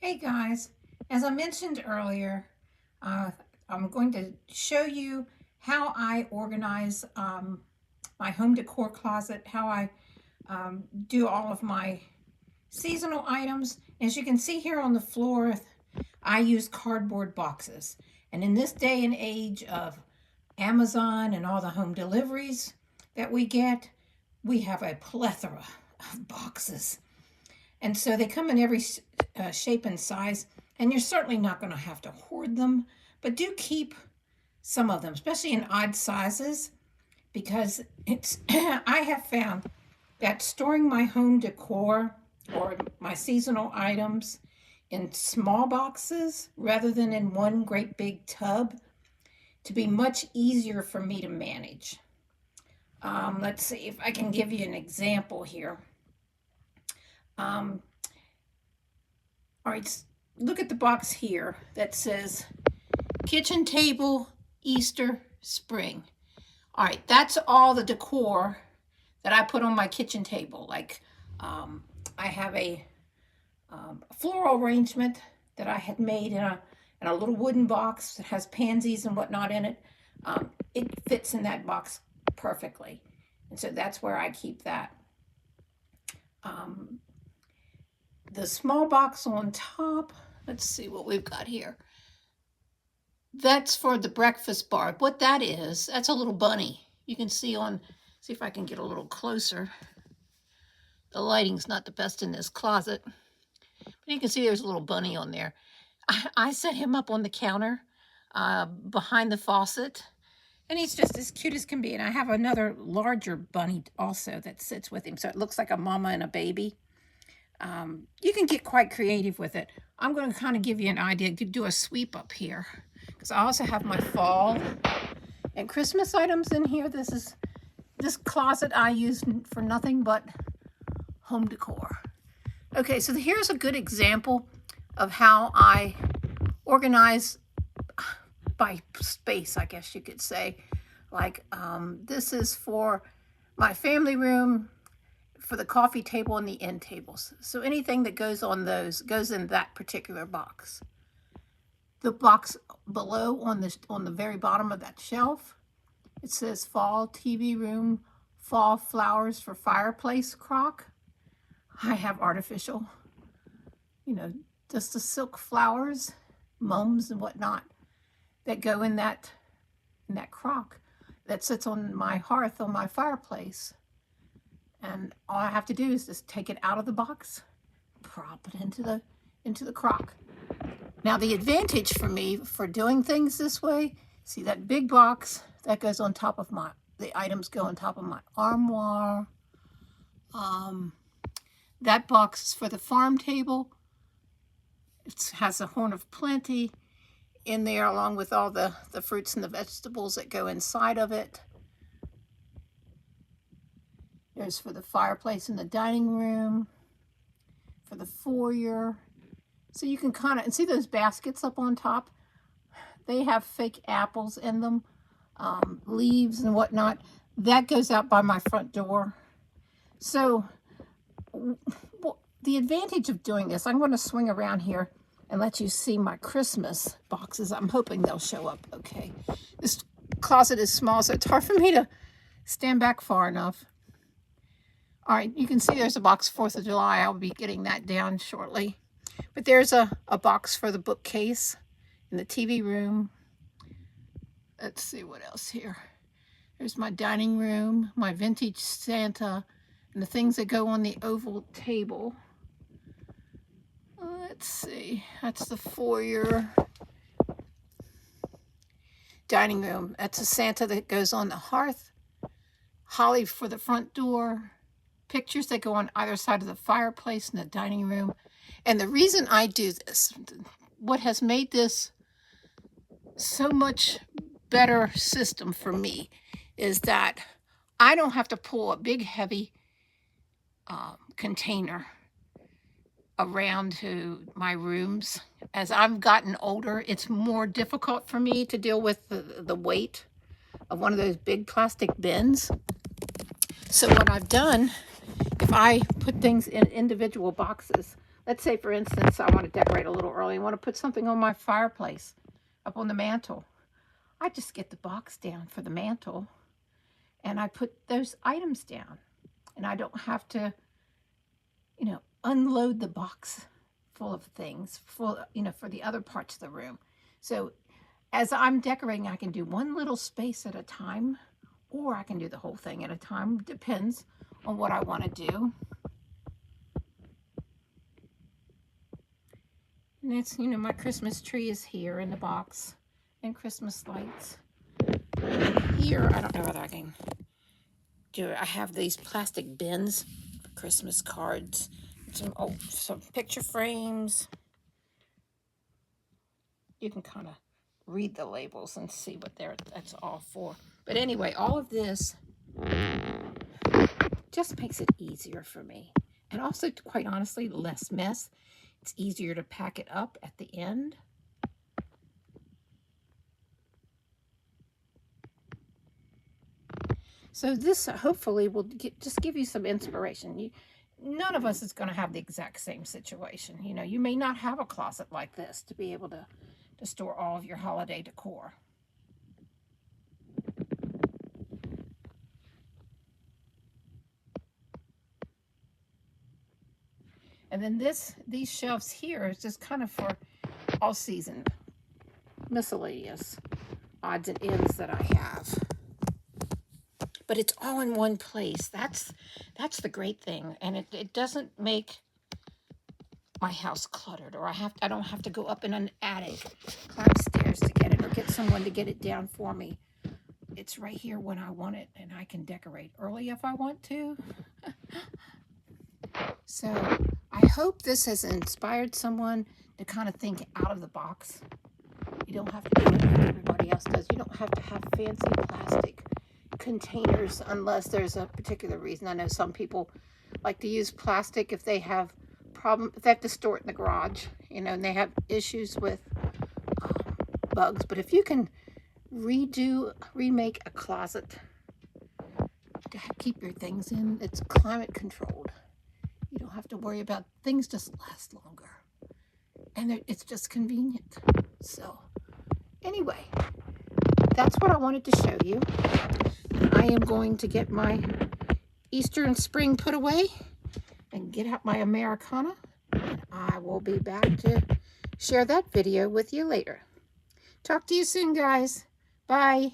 Hey guys, as I mentioned earlier, uh, I'm going to show you how I organize my home decor closet, how I do all of my seasonal items. As you can see here on the floor, I use cardboard boxes. And in this day and age of Amazon and all the home deliveries that we get, we have a plethora of boxes. And so they come in every shape and size, and you're certainly not going to have to hoard them, but do keep some of them, especially in odd sizes, because it's I have found that storing my home decor or my seasonal items in small boxes rather than in one great big tub to be much easier for me to manage. Let's see if I can give you an example here. All right, look at the box here that says kitchen table, Easter, spring. All right, that's all the decor that I put on my kitchen table. Like I have a floral arrangement that I had made in a little wooden box that has pansies and whatnot in it. It fits in that box perfectly. And so that's where I keep that. The small box on top, let's see what we've got here. That's for the breakfast bar. What that is, that's a little bunny. You can see see if I can get a little closer. The lighting's not the best in this closet, but you can see there's a little bunny on there. I set him up on the counter behind the faucet, and he's just as cute as can be. And I have another larger bunny also that sits with him, so it looks like a mama and a baby. You can get quite creative with it. I'm going to kind of give you an idea to do a sweep up here, because I also have my fall and Christmas items in here. This closet I use for nothing but home decor. Okay, so here's a good example of how I organize by space, I guess you could say. Like this is for my family room, for the coffee table and the end tables. So anything that goes on those goes in that particular box. The box below on the very bottom of that shelf, it says fall TV room, fall flowers for fireplace crock. I have artificial, just the silk flowers, mums and whatnot that go in that crock that sits on my hearth on my fireplace. And all I have to do is just take it out of the box, prop it into the crock. Now the advantage for me for doing things this way, see that big box that goes on top of the items go on top of my armoire. That box is for the farm table. It has a horn of plenty in there along with all the fruits and the vegetables that go inside of it. There's for the fireplace in the dining room, for the foyer. So you can kind of, and see those baskets up on top? They have fake apples in them, leaves and whatnot. That goes out by my front door. So the advantage of doing this, I'm going to swing around here and let you see my Christmas boxes. I'm hoping they'll show up okay. This closet is small, so it's hard for me to stand back far enough. All right, you can see there's a box 4th of July. I'll be getting that down shortly. But there's a box for the bookcase in the TV room. Let's see what else here. There's my dining room, my vintage Santa, and the things that go on the oval table. Let's see, that's the foyer. Dining room, that's a Santa that goes on the hearth. Holly for the front door. Pictures that go on either side of the fireplace in the dining room. And the reason I do this, what has made this so much better system for me, is that I don't have to pull a big heavy container around to my rooms. As I've gotten older, it's more difficult for me to deal with the weight of one of those big plastic bins. So what I've done, if I put things in individual boxes, let's say, for instance, I want to decorate a little early. I want to put something on my fireplace, up on the mantle. I just get the box down for the mantle, and I put those items down. And I don't have to, unload the box full of things, for the other parts of the room. So as I'm decorating, I can do one little space at a time, or I can do the whole thing at a time. Depends on what I want to do. And it's, my Christmas tree is here in the box, and Christmas lights. Here, I don't know whether I can do it. I have these plastic bins for Christmas cards. Some picture frames. You can kind of read the labels and see what that's all for. But anyway, all of this just makes it easier for me. And also, quite honestly, less mess. It's easier to pack it up at the end. So this hopefully will just give you some inspiration. None of us is going to have the exact same situation. You may not have a closet like this to be able to store all of your holiday decor. And then these shelves here is just kind of for all season miscellaneous odds and ends that I have. But it's all in one place. That's the great thing. And it doesn't make my house cluttered, or I don't have to go up in an attic, climb stairs to get it, or get someone to get it down for me. It's right here when I want it, and I can decorate early if I want to. So I hope this has inspired someone to kind of think out of the box. You don't have to do it like everybody else does. You don't have to have fancy plastic containers unless there's a particular reason. I know some people like to use plastic if they have if they have to store it in the garage, and they have issues with bugs. But if you can remake a closet to keep your things in, it's climate controlled. You don't have to worry about things, just last longer, and it's just convenient. So anyway, that's what I wanted to show you. I am going to get my Easter and spring put away and get out my Americana, and I will be back to share that video with you later. Talk to you soon, guys. Bye.